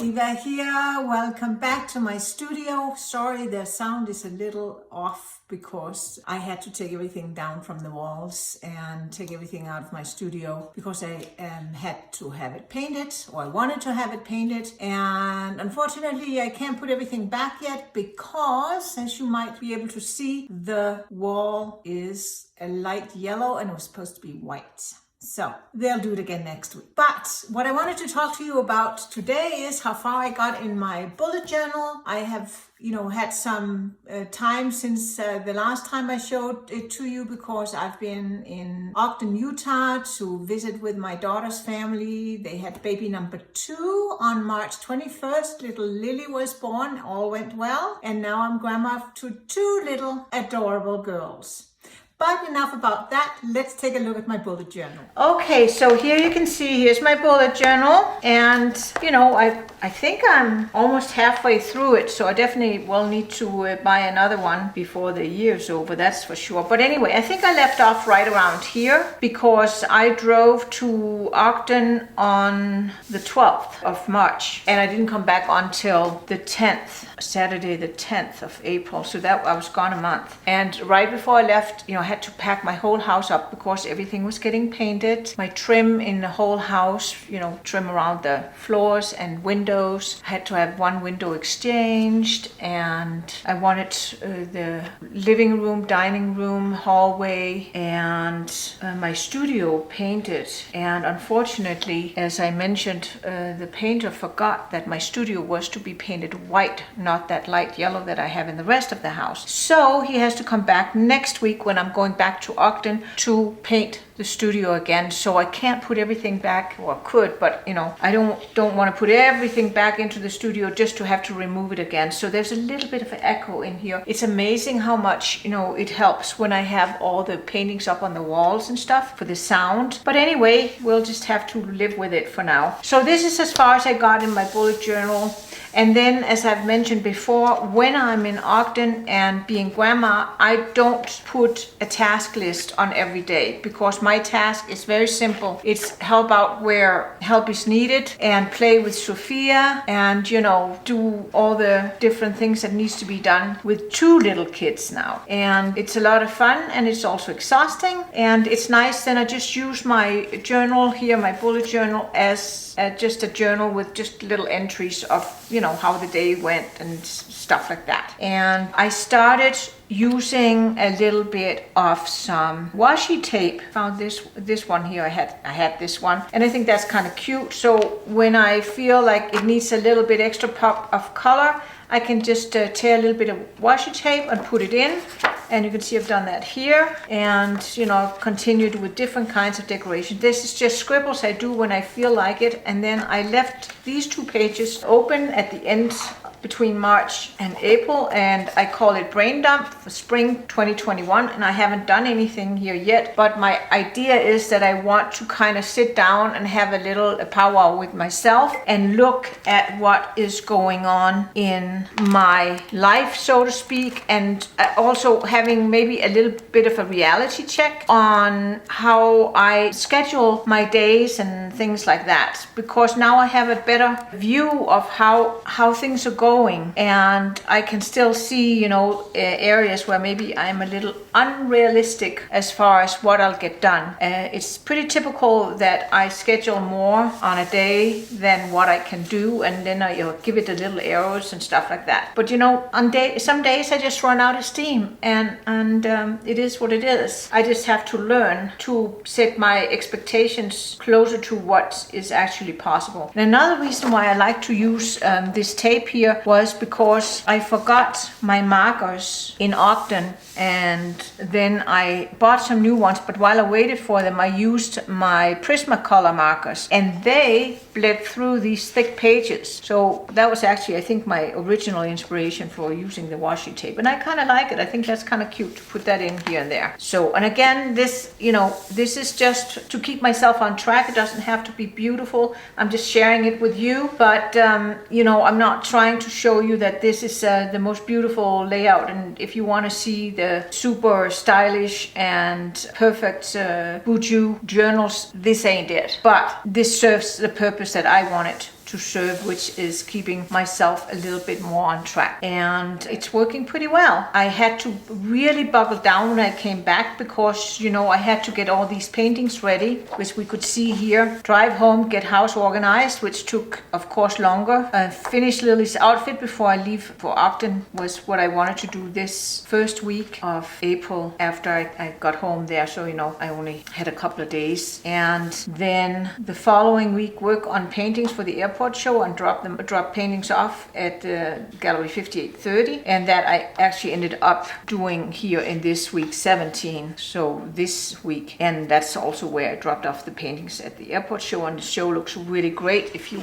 Eva here. Welcome back to my studio. Sorry, the sound is a little off because I had to take everything down from the walls and take everything out of my studio because I had to have it painted, or I wanted to have it painted, and unfortunately I can't put everything back yet because, as you might be able to see, the wall is a light yellow and it was supposed to be white. So they'll do it again next week. But what I wanted to talk to you about today is how far I got in my bullet journal. I have, had some time since the last time I showed it to you because I've been in Ogden, Utah to visit with my daughter's family. They had baby number 2 on March 21st. Little Lily was born, all went well. And now I'm grandma to 2 little adorable girls. But enough about that. Let's take a look at my bullet journal. Okay, so here you can see, here's my bullet journal. And, I think I'm almost halfway through it. So I definitely will need to buy another one before the year's over, that's for sure. But anyway, I think I left off right around here because I drove to Ogden on the 12th of March. And I didn't come back until the 10th, Saturday the 10th of April. So that I was gone a month. And right before I left, I had to pack my whole house up because everything was getting painted. My trim in the whole house, trim around the floors and windows. I had to have one window exchanged, and I wanted the living room, dining room, hallway, and my studio painted. And unfortunately, as I mentioned, the painter forgot that my studio was to be painted white, not that light yellow that I have in the rest of the house. So he has to come back next week when I'm going back to Ogden to paint the studio again. So I can't put everything back, or could, but I don't want to put everything back into the studio just to have to remove it again. So there's a little bit of an echo in here. It's amazing how much it helps when I have all the paintings up on the walls and stuff for the sound. But anyway, we'll just have to live with it for now. So this is as far as I got in my bullet journal. And then, as I've mentioned before, when I'm in Ogden and being grandma, I don't put a task list on every day because my task is very simple. It's help out where help is needed and play with Sophia and, do all the different things that needs to be done with 2 little kids now. And it's a lot of fun and it's also exhausting. And it's nice, then I just use my journal here, my bullet journal, as just a journal with just little entries of, how the day went and stuff like that. And I started using a little bit of some washi tape. Found this one here. I had this one, and I think that's kind of cute. So when I feel like it needs a little bit extra pop of color, I can just tear a little bit of washi tape and put it in. And you can see I've done that here, and I've continued with different kinds of decoration. This is just scribbles I do when I feel like it. And then I left these 2 pages open at the end between March and April, and I call it Brain Dump for Spring 2021, and I haven't done anything here yet, but my idea is that I want to kind of sit down and have a little powwow with myself and look at what is going on in my life, so to speak, and also having maybe a little bit of a reality check on how I schedule my days and things like that, because now I have a better view of how things are going. And I can still see, areas where maybe I'm a little unrealistic as far as what I'll get done. It's pretty typical that I schedule more on a day than what I can do, and then I give it a little arrows and stuff like that. But some days I just run out of steam, and it is what it is. I just have to learn to set my expectations closer to what is actually possible. And another reason why I like to use this tape here was because I forgot my markers in Ogden, and then I bought some new ones, but while I waited for them I used my Prismacolor markers, and they bled through these thick pages. So that was actually, I think, my original inspiration for using the washi tape, and I kind of like it. I think that's kind of cute to put that in here and there. So, and again, this is just to keep myself on track. It doesn't have to be beautiful. I'm just sharing it with you, but I'm not trying to show you that this is the most beautiful layout, and if you want to see the super stylish and perfect Bujo journals, this ain't it. But this serves the purpose that I want it to serve, which is keeping myself a little bit more on track. And it's working pretty well. I had to really buckle down when I came back because, you know, I had to get all these paintings ready, which we could see here. Drive home, get house organized, which took, of course, longer. Finish Lily's outfit before I leave for Ogden was what I wanted to do this first week of April after I got home there. So, you know, I only had a couple of days. And then the following week, work on paintings for the airport show and drop paintings off at Gallery 5830. And that I actually ended up doing here in this week 17. So this week. And that's also where I dropped off the paintings at the airport show. And the show looks really great. If you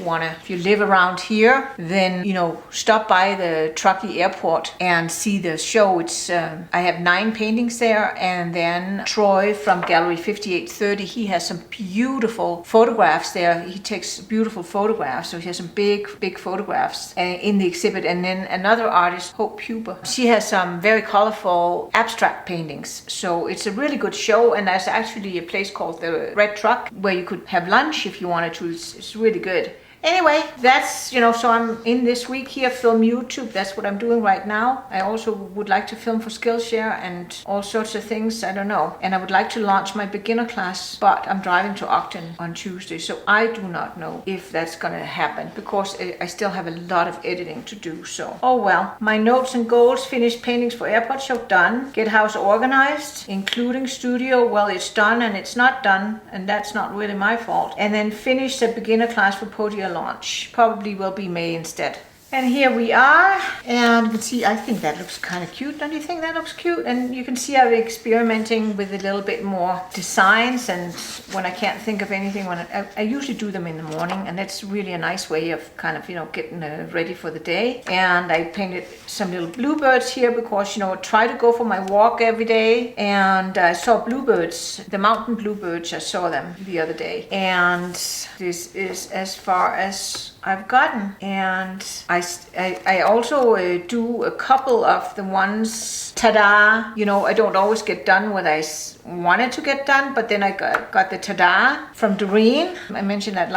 live around here, then, you know, stop by the Truckee Airport and see the show. It's I have 9 paintings there, and then Troy from Gallery 5830, he has some beautiful photographs there. He takes beautiful photographs, so he has some big photographs in the exhibit. And then another artist, Hope Huber, she has some very colorful abstract paintings. So it's a really good show, and there's actually a place called the Red Truck where you could have lunch if you wanted to. It's really good. Anyway, that's, you know, so I'm in this week here, film YouTube. That's what I'm doing right now. I also would like to film for Skillshare and all sorts of things. I don't know. And I would like to launch my beginner class, but I'm driving to Ogden on Tuesday. So I do not know if that's going to happen because I still have a lot of editing to do. So, oh well. My notes and goals: finish paintings for airport show, done. Get house organized, including studio. Well, it's done and it's not done. And that's not really my fault. And then finish the beginner class for Podia launch. Probably will be May instead. And here we are, and you can see, I think that looks kind of cute. Don't you think that looks cute? And you can see I'm experimenting with a little bit more designs, and when I can't think of anything, when I usually do them in the morning, and that's really a nice way of kind of, you know, getting ready for the day. And I painted some little bluebirds here because, you know, I try to go for my walk every day, and I saw bluebirds, the mountain bluebirds. I saw them the other day, and this is as far as I've gotten. And I also do a couple of the ones, ta-da, you know, I don't always get done what I wanted to get done, but then I got the ta-da from Doreen. I mentioned that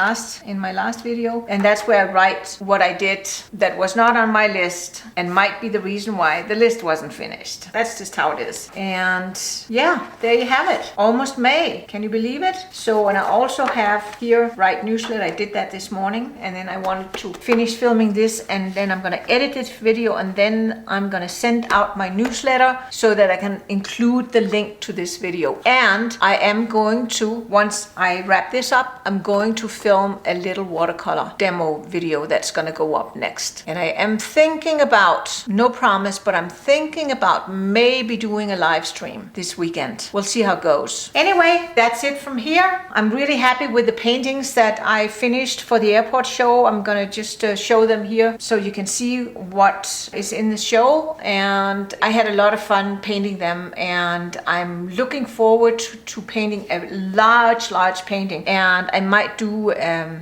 in my last video, and that's where I write what I did that was not on my list and might be the reason why the list wasn't finished. That's just how it is. And yeah, there you have it. Almost May. Can you believe it? So, and I also have here write newsletter. I did that this morning, and then I wanted to finish filming this, and then I'm going to edit this video, and then I'm going to send out my newsletter so that I can include the link to this video. And I am going to, once I wrap this up, I'm going to film a little watercolor demo video that's going to go up next. And I am thinking about, no promise, but I'm thinking about maybe doing a live stream this weekend. We'll see how it goes. Anyway, that's it from here. I'm really happy with the paintings that I finished for the airport show. I'm going to just show them here so you can see what is in the show. And I had a lot of fun painting them, and I'm looking forward to painting a large painting, and I might do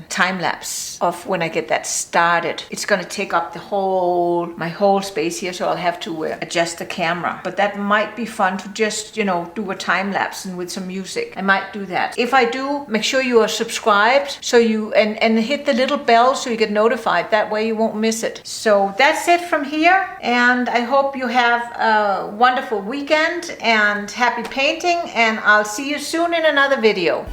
time lapse of when I get that started. It's going to take up my whole space here, so I'll have to adjust the camera, but that might be fun to just, you know, do a time lapse and with some music. I might do that. If I do, make sure you are subscribed so you and hit the little bell so you get notified. That way you won't miss it. So that's it from here, and I hope you have a wonderful weekend and happy painting, and I'll see you soon in another video.